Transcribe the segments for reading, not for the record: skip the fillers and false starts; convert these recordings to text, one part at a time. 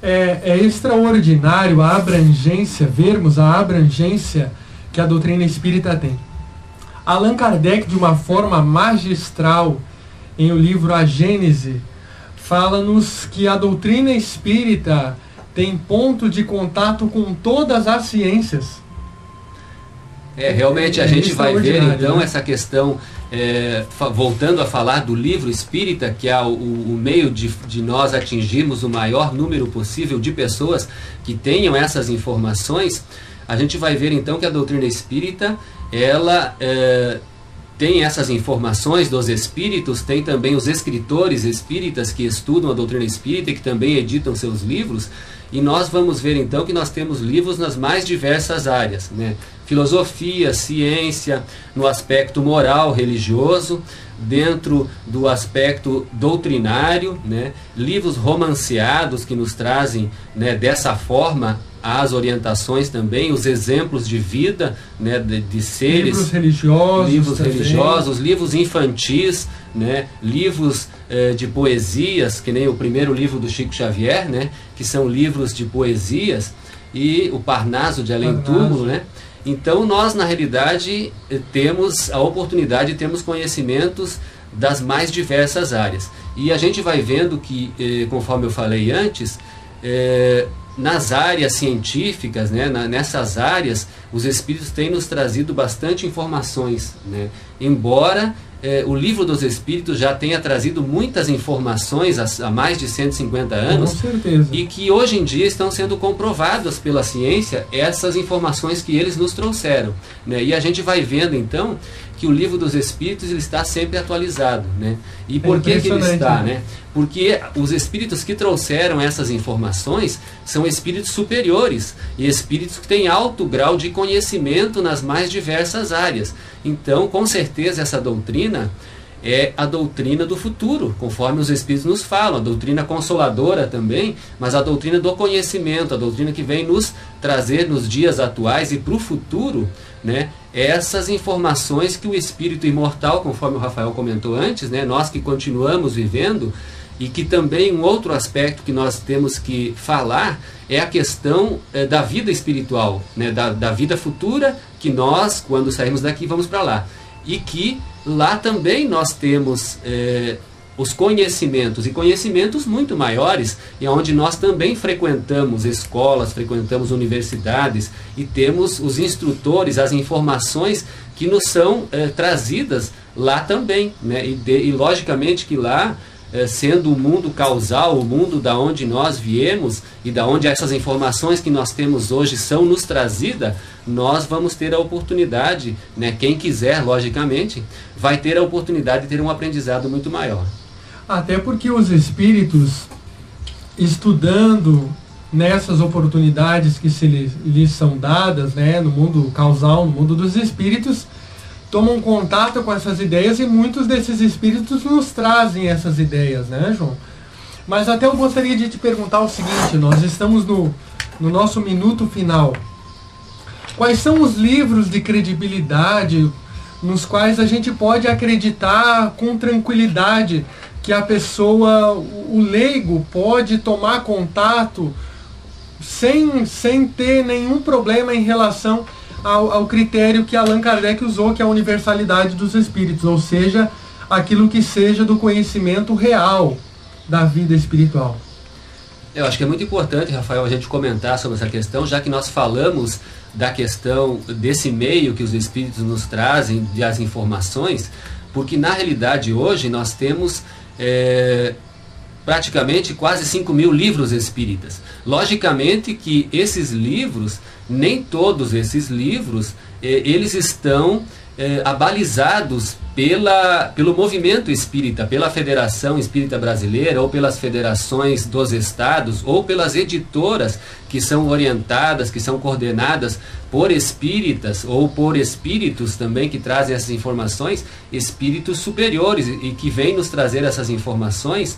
É extraordinário a abrangência, vermos a abrangência que a doutrina espírita tem. Allan Kardec, de uma forma magistral, em o livro A Gênese, fala-nos que a doutrina espírita tem ponto de contato com todas as ciências. Realmente a gente vai ver então, né, essa questão, voltando a falar do livro espírita, que é o meio de nós atingirmos o maior número possível de pessoas que tenham essas informações. A gente vai ver então que a doutrina espírita, ela tem essas informações dos espíritos, tem também os escritores espíritas que estudam a doutrina espírita e que também editam seus livros. E nós vamos ver então que nós temos livros nas mais diversas áreas, né? Filosofia, ciência, no aspecto moral, religioso, dentro do aspecto doutrinário, né? Livros romanceados que nos trazem, né, dessa forma as orientações também, os exemplos de vida, né, de seres, livros religiosos, livros infantis, né, livros de poesias, que nem o primeiro livro do Chico Xavier, né, que são livros de poesias, e o Parnaso de Além Túmulo, né? Então nós, na realidade, temos a oportunidade de termos conhecimentos das mais diversas áreas. E a gente vai vendo que, conforme eu falei antes, nas áreas científicas, né, nessas áreas, os espíritos têm nos trazido bastante informações, né? Embora o livro dos espíritos já tenha trazido muitas informações há mais de 150 anos, com certeza, e que hoje em dia estão sendo comprovadas pela ciência essas informações que eles nos trouxeram, né? E a gente vai vendo então que o livro dos espíritos ele está sempre atualizado, né? E por que ele está, né? Porque os espíritos que trouxeram essas informações são espíritos superiores e espíritos que têm alto grau de conhecimento nas mais diversas áreas. Então, com certeza, essa doutrina é a doutrina do futuro, conforme os espíritos nos falam, a doutrina consoladora também, mas a doutrina do conhecimento, a doutrina que vem nos trazer nos dias atuais e para o futuro, né, essas informações que o espírito imortal, conforme o Rafael comentou antes, né, nós que continuamos vivendo, e que também um outro aspecto que nós temos que falar é a questão da vida espiritual, né, da vida futura, que nós, quando saímos daqui, vamos para lá. E que lá também nós temos os conhecimentos, e conhecimentos muito maiores, e onde nós também frequentamos escolas, frequentamos universidades, e temos os instrutores, as informações que nos são trazidas lá também, né? E logicamente que lá, sendo o mundo causal, o mundo da onde nós viemos e da onde essas informações que nós temos hoje são nos trazidas, nós vamos ter a oportunidade, né, quem quiser, logicamente, vai ter a oportunidade de ter um aprendizado muito maior. Até porque os espíritos, estudando nessas oportunidades que lhes são dadas, né, no mundo causal, no mundo dos espíritos, tomam contato com essas ideias, e muitos desses espíritos nos trazem essas ideias, né, João? Mas até eu gostaria de te perguntar o seguinte: nós estamos no nosso minuto final. Quais são os livros de credibilidade nos quais a gente pode acreditar com tranquilidade que a pessoa, o leigo, pode tomar contato sem ter nenhum problema em relação ao critério que Allan Kardec usou, que é a universalidade dos espíritos, ou seja, aquilo que seja do conhecimento real da vida espiritual? Eu acho que é muito importante, Rafael, a gente comentar sobre essa questão, já que nós falamos da questão desse meio que os espíritos nos trazem, das informações, porque na realidade hoje nós temos praticamente quase 5.000 livros espíritas. Logicamente que esses livros, nem todos esses livros, eles estão abalizados pelo movimento espírita, pela Federação Espírita Brasileira, ou pelas federações dos estados, ou pelas editoras que são orientadas, que são coordenadas por espíritas, ou por espíritos também que trazem essas informações, espíritos superiores, e que vêm nos trazer essas informações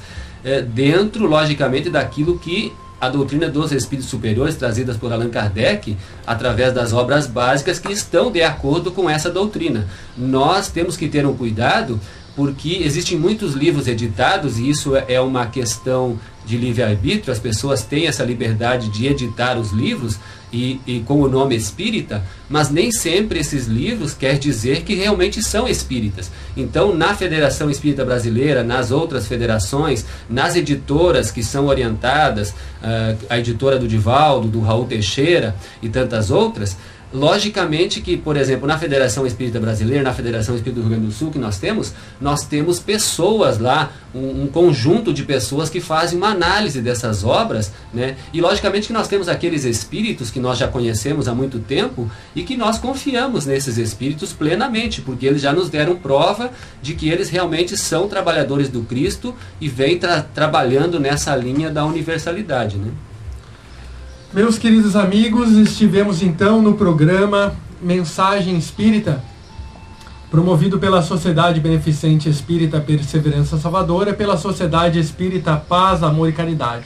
dentro, logicamente, daquilo que a doutrina dos espíritos superiores, trazidas por Allan Kardec, através das obras básicas que estão de acordo com essa doutrina. Nós temos que ter um cuidado, porque existem muitos livros editados, e isso é uma questão de livre-arbítrio, as pessoas têm essa liberdade de editar os livros e com o nome espírita, mas nem sempre esses livros quer dizer que realmente são espíritas. Então, na Federação Espírita Brasileira, nas outras federações, nas editoras que são orientadas, a editora do Divaldo, do Raul Teixeira e tantas outras, logicamente que, por exemplo, na Federação Espírita Brasileira, na Federação Espírita do Rio Grande do Sul, que nós temos pessoas lá, um conjunto de pessoas que fazem uma análise dessas obras, né? E logicamente que nós temos aqueles espíritos que nós já conhecemos há muito tempo e que nós confiamos nesses espíritos plenamente, porque eles já nos deram prova de que eles realmente são trabalhadores do Cristo e vêm trabalhando nessa linha da universalidade, né? Meus queridos amigos, estivemos então no programa Mensagem Espírita, promovido pela Sociedade Beneficente Espírita Perseverança Salvadora, pela Sociedade Espírita Paz, Amor e Caridade.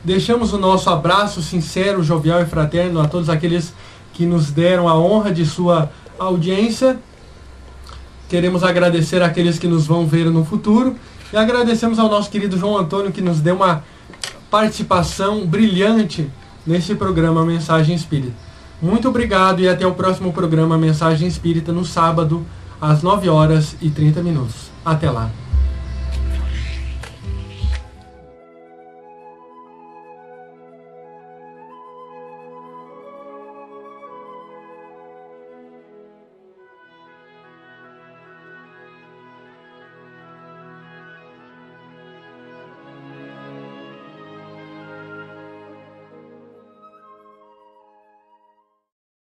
Deixamos o nosso abraço sincero, jovial e fraterno a todos aqueles que nos deram a honra de sua audiência. Queremos agradecer àqueles que nos vão ver no futuro e agradecemos ao nosso querido João Antônio, que nos deu uma participação brilhante nesse programa Mensagem Espírita. Muito obrigado e até o próximo programa Mensagem Espírita no sábado às 9h30. Até lá.